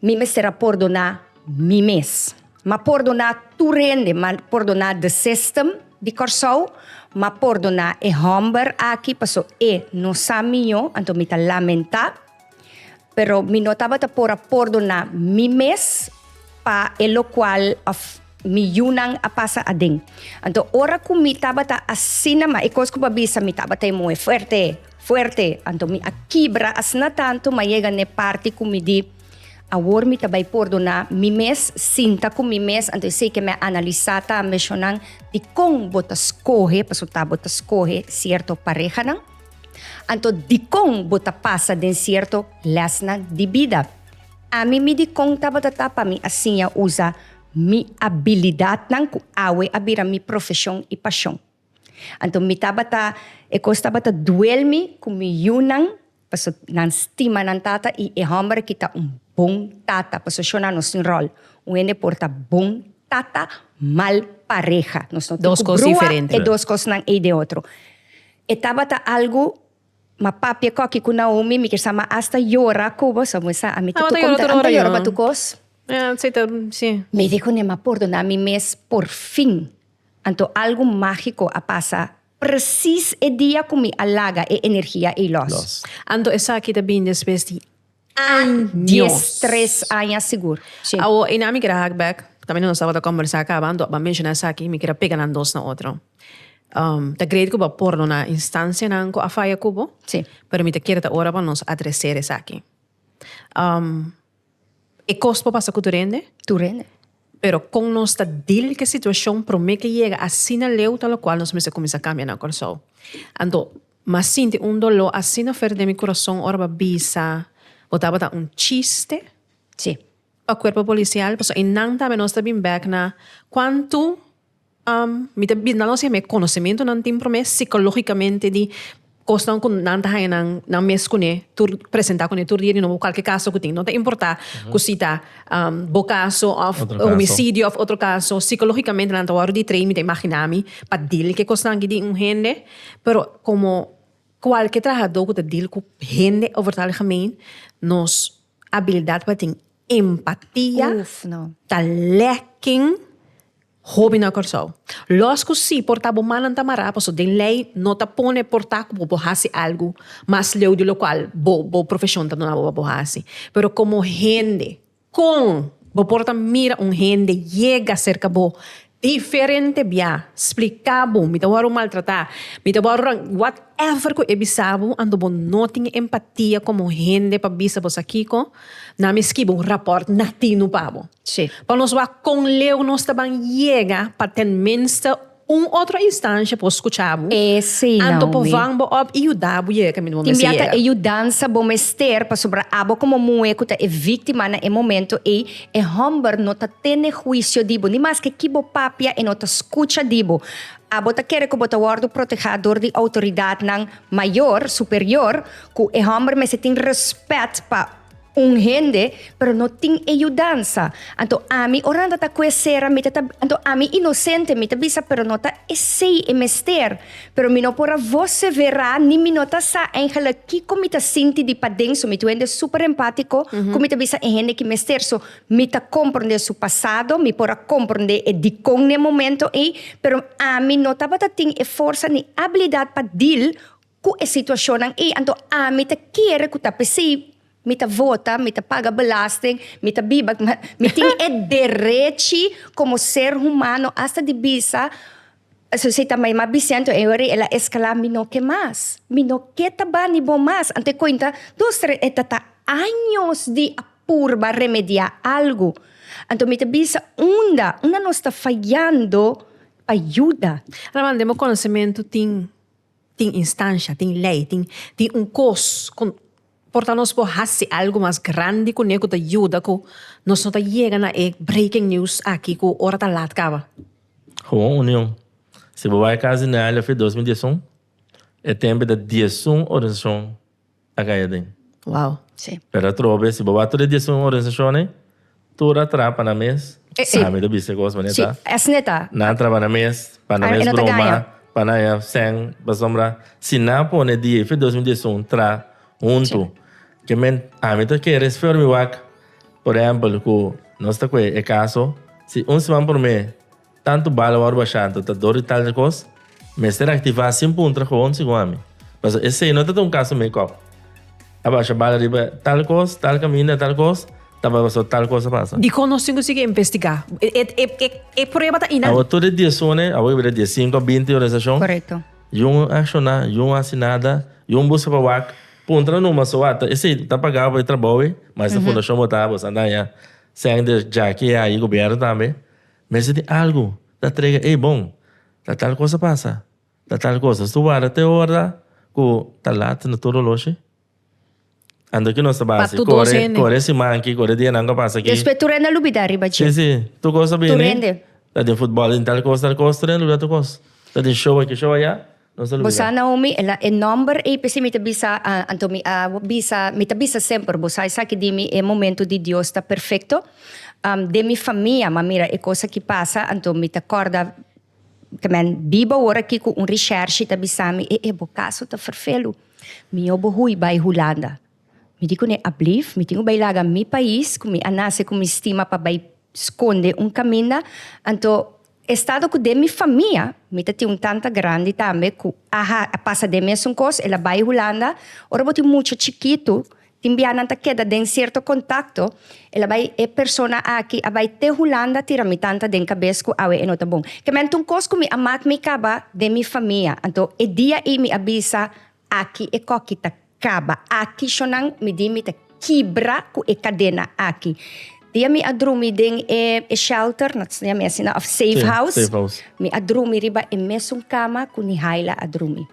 mi me sera pordona mi mes ma pordona turende ma pordona the system di Corsou ma pordona e homber aki paso e no saminyo anto mi ta lamenta pero mi notaba ta pordona mi mes pa elo qual of mi yunang apasa ading. Anto ora ku mi tabata asina ma ikos ko babisa mi tabata mo fuerte. Anto mi akibra asna tanto mayega ne parti ku mi di awor mi tabay pordona mi mes sinta ku mi mes anto sei que me analisata me shonang di kong botas coge paso tabotas coge cierto pareja nang anto di kong bota pasa den cierto lasna di vida. Ami mi di kong tabatata pa mi asinya usa mi habilidad nang ku awe abira mi profesyon i pasyon. Anto mi tabata e costa bata duel mi ku mi yunang paso nan stima nan tata i hammer kita bong tata paso siya na nos rol. Uene porta bong tata mal pareja. Nos no dos cosas diferentes. E dos cosas nang e de otro. E tabata algo mapapia ko ki Naomi mi kasama hasta llora kubo sa musa ami tu llora batukos sí. me dijo ne ma perdona mi mes por fin anto algo mágico a pasa precis e dia com mi alaga e energia e los Anto esa kita bin después de 10 años seguro sí. Awo inami kira hackback también nos estaba conversar acabando ba mencionar sa aquí mi kira pegan dos na otro. Ta grade ko ba por na instancia nang ko afaya ko bo? Sí. Pero mi te quiere ta ora pa nos adresar esa aquí. E cospo pasa ko turende? Turende. Pero con nuestra deal que situación promete que llega así na leu tal cual nos me se comienza a cambiar na corazón. Ando mas sinti un dolor así na fer de mi corazón ora ba bisa botaba ta un chiste. Sí. Pa cuerpo policial, pues en nanta me nos bin back na cuánto mi te bin nalo si me conocimiento nan tim promes psicológicamente di costan con nanta hay nan mes kune tur presenta kune tur di no qualche caso kuting no te importa cosita bo caso of homicidio of otro caso psicológicamente nanta waro di train mi te imaginami pa deal que costan di un gente pero como qualquer trabajador que te deal com gente over het algemeen nos habilidad para ter empatia ta lacking hobby na corso los que si portabo mal anta mara paso den lei no ta pone portar como bohasi algo mas leu de lo cual bo profesión ta no bohasi pero como gente com bo porta mira un gente llega cerca bo diferente bia, explicabo, me tawaro maltratar, me tawaro whatever ko ebisabo, ando bon noting empatia como gente pa bisa bo sakiko, na miskibo rapport natino pabo. Sim. Para nós va com leu nós também chega para ter minsta outra instância para escutar. Sim, Anto po Naomi. vang bo ob iuda bo chega mi Timbiata e ajudança bom mester para sobra abo como mue que é vítima na momento e homber nota tene juízo dibo ni mais que kibo papia e nota escucha dibo abo ta quer que bota guardo protegador de autoridade nang maior superior que e homber me se tem respeito pa gente, pero não tem ajudança. Então, a mim, orando ta conhecer, então, a mim, inocente, me bisa, pero não ta sei e mester. Pero me não pora você verá, ni me não ta sa, engela, que como ta sinti de padenso, me tuende super empático, como ta bisa, gente que mester, so, me ta compreende su passado, me pora compreende e di con ne momento, pero a mim, não ta bata tem e força, ni habilidade para deal com a situação, então, a mim, ta quer que ta pesi, mita vota, mita paga belasting, mita bibag, miting é direito como ser humano hasta de bisa, so se também mabisento, ela escala mino que mais, mino que taba ni bom mais, ante conta, dos etata anos de apurba remediar algo, então mita bisa una não está falhando, ajuda. Raman, demo conhecimento tem instância, tem lei, tem costo, portanto, nós podemos algo mais grande com nego da ajuda que nós não chega na breaking news aqui que hora tá lá acaba. Gewoon união. Se você vai casa na área foi 2011, é tempo da 11 organização a cair. Wow. Sim. Pero trobe, se você vai toda 11 organizações, toda trapa na mês, sabe da bisa coisa Sim, maneta. é neta. Na trapa na mês, para na mês broma, para na sem, para sombra. Se na pone dia foi 2011 tra junto. Que men a mim tá queres fermi wak, por exemplo, que nós tá com é caso, se semana por mês, tanto bala war baixando, tá dor e tal de coisa, mas será ativar 5 pontos com 11 com a mim. Mas esse não tá um caso meio cop. Abaixa bala riba tal coisa, tal caminho, tal coisa, tava só tal coisa passa. De como nós temos que investigar. É prova tá ina. A todo dia sone, a outra dia 5 20 organização. Correto. Yung accionar, yung assinada, yung busca para wak. Punta numa soata, esse tá pagado para trabalho, mas a fundação botava, andar sem já que aí o governo também. Mas se tem algo, tá entrega, bom, tá tal coisa passa, tá tal coisa, tu vai até hora, que tá lá, no todo loja. Ando aqui nossa base, corre esse manque, corre dia não passa aqui. Respeito na lubida, riba, Sim, tu gosta bem, né? Tá de futebol, em tal coisa, treino, tu gosta. Tá de show aqui, show allá. Bosa Naomi, ela e number e pesi mita bisa antomi bisa mita bisa sempre bosa sa que dimi é momento de Deus está perfeito. De mi família, mamira é coisa que passa, anto mita corda que men biba ora aqui com research ta bisami e bo caso ta verfelo. Mi obo hui by Holanda. Mi dico ne ablief, mi tingo by laga mi país, com mi anase com mi estima pa by esconde caminho, anto estado que de minha família, me tinha tanta grande também, que passa de mesmo coisa, ela vai Holanda, ora bote muito chiquito, timbia nanta queda de certo contato, ela vai persona aqui, vai te Holanda, tira me tanta den cabeça, awe é nota bom. Que mente coisa que me amat me caba de minha família, então e dia e me avisa aqui e coquita caba, aqui chonang me di me te quebra com e cadena aqui. Dia mi adrumi ding shelter, natsnya mi asina of safe house. Safe house. Mi adrumi riba mesong kama kuni haila adrumi.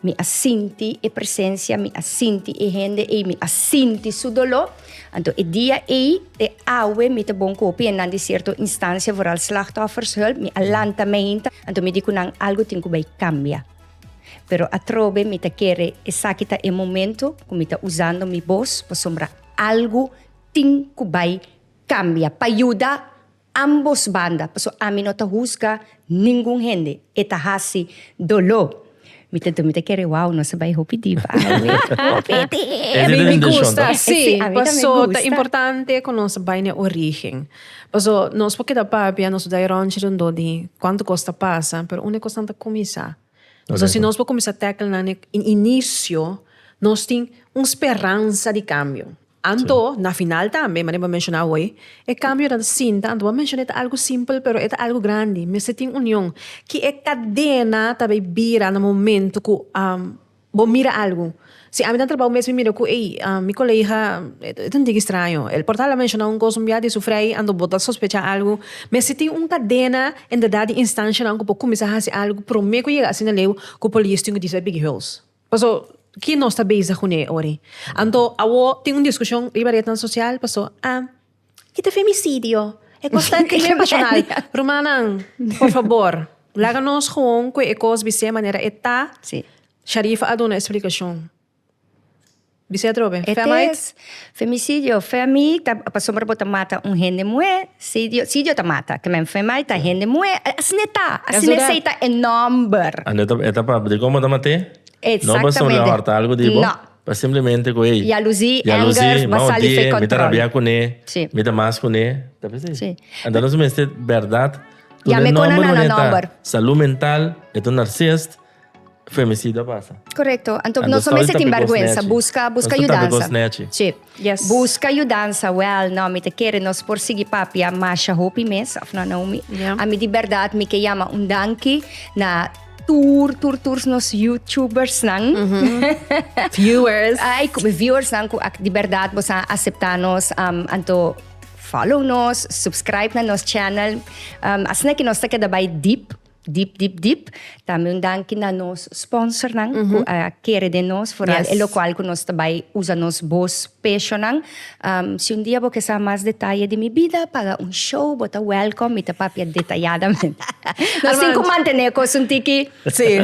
Mi asinti presensia, mi asinti hende mi asinti sudolo. Anto dia awe mi te bon kopi en nandi certo instancia voor al slachtoffers mi alanta meinta. Anto mi dico nang algo tinko bay cambia. Pero atrobe mi te kere sakita momento kung mi te usando mi voz pa sombra algo tinko bay cambia, para ayudar ambos bandas. Paso amin no ta husga ningún gente, eta hasi dolo. Mita kere wow, no sabay hopi diba. Me gusta, sí. Paso ta importante con nos sabay na origen. Paso nos porque da papia nos da iron chirundo di quanto costa passa, pero une costa ta comisa. Paso se nos po comisa tackle na in inicio, nos tem esperança de cambio. Anto, na final também, mas não vou mencionar hoje, é cambio da cinta, anto vou mencionar algo simples, pero é algo grande. Mas tem união, que é cadena também vira no momento que vou mira algo. Se a mim dá trabalho mesmo, mira que, minha colega, é um dia estranho. Ele portal a mencionar coisa, de sofrer, ando botar sospechar algo, mas se tem cadena, em verdade, instância, não, que pode começar a fazer algo, por mim que chega assim na lei, que o polícia tem que dizer big hills. Paso, que não está bezig com ele, ori. Então, tem discussão em rede social, paso, que te femicídio. É coisa que é passional. Romanan, por favor, láganos gewoon que é coisa de maneira eta. Sim. Sharifa a dar uma explicação. Bisa trobe, Etes, femicídio, femi, passou para botar mata gente mulher, sídio ta mata, que men femai ta gente mulher, assineta é number. Esta para de como mate? Exatamente. Não basta uma horta algo de bom. Para simplesmente com ele. Jalousie, anger, masali fe Me control. tarabia com ele, Sim. me mais com ele, tá pensando? Sim. Então nós vamos ter verdade. Ya me conan na number. Saúde mental, é um narcisista. Femicídio passa. Correcto. Então, Ando não somente solta tem pegou vergüenza, snatch. busca Ando solta ajudança. pegou snatch. Sim. Yes. Busca ajudança. Well, não, me te quer nos por seguir papi a masha hopi mes, afna Naomi. Yeah. A mi de verdade me que chama danke na tours nos YouTubers nang. Viewers. Ai, como viewers nang de verdade você aceitar nos anto follow nos, subscribe na nos channel. Asna que nós tá cada by deep. Também danke na nos sponsor nang quer de nós foral Yes. o qual que nós também usa nos voz passion nang se dia vou querer mais detalhe de minha vida para show bota welcome e papi detalhadamente nós tem como manter coisa um tiki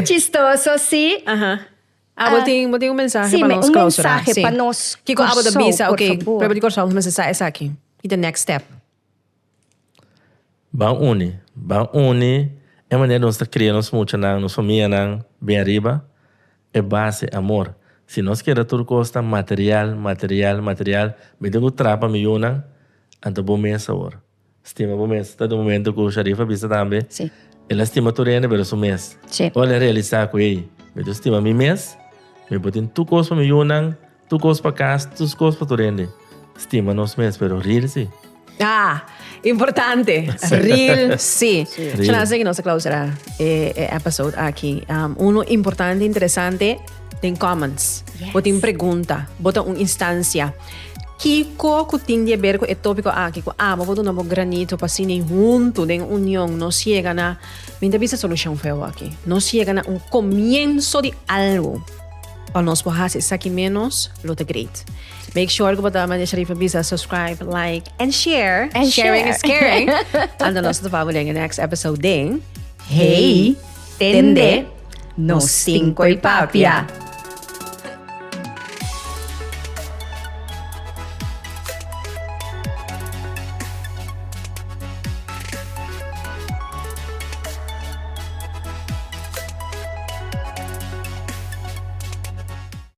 chistoso sim Botem mensagem sim, para nós clausurar. mensagem para nós Kiko, abo da cursou, bisa, por okay. favor. Pero de corsão, mas essa aqui. E the next step. Bang uni, é maneira nós criamos muito na nossa família bem arriba, é base amor. Se nós queremos tudo costa material, me tenho trapa milhona, então bom mês agora. Estima bom mês, todo momento que o Sharifa visa também. Sim. Ela estima tudo ainda, mas o mês. Sim. Olha realizar com ele, me tu estima mi mês, me botem tu costa milhona, tu costa para casa, tu costa para tudo ainda. Estima nos mês, pero real sim. Importante. Real, sim. Real. Já sei que nós clausurar episode aqui. Uno importante, interessante, tem comments. Yes. Botem pergunta. Bota uma instância. Kiko que tem de ver com o tópico aqui. Mas botar um granito para cine junto, de união. Nós chega na... Minha vista solução foi aqui. Nós chega na comienzo de algo. Para nós poder fazer isso aqui menos, luta great. Make sure que você vai Sharifa Bisa, subscribe, like, and share. And Sharing share. is caring. And nós nos vamos ver no next episode din. Hey, tende, nos cinco y papia.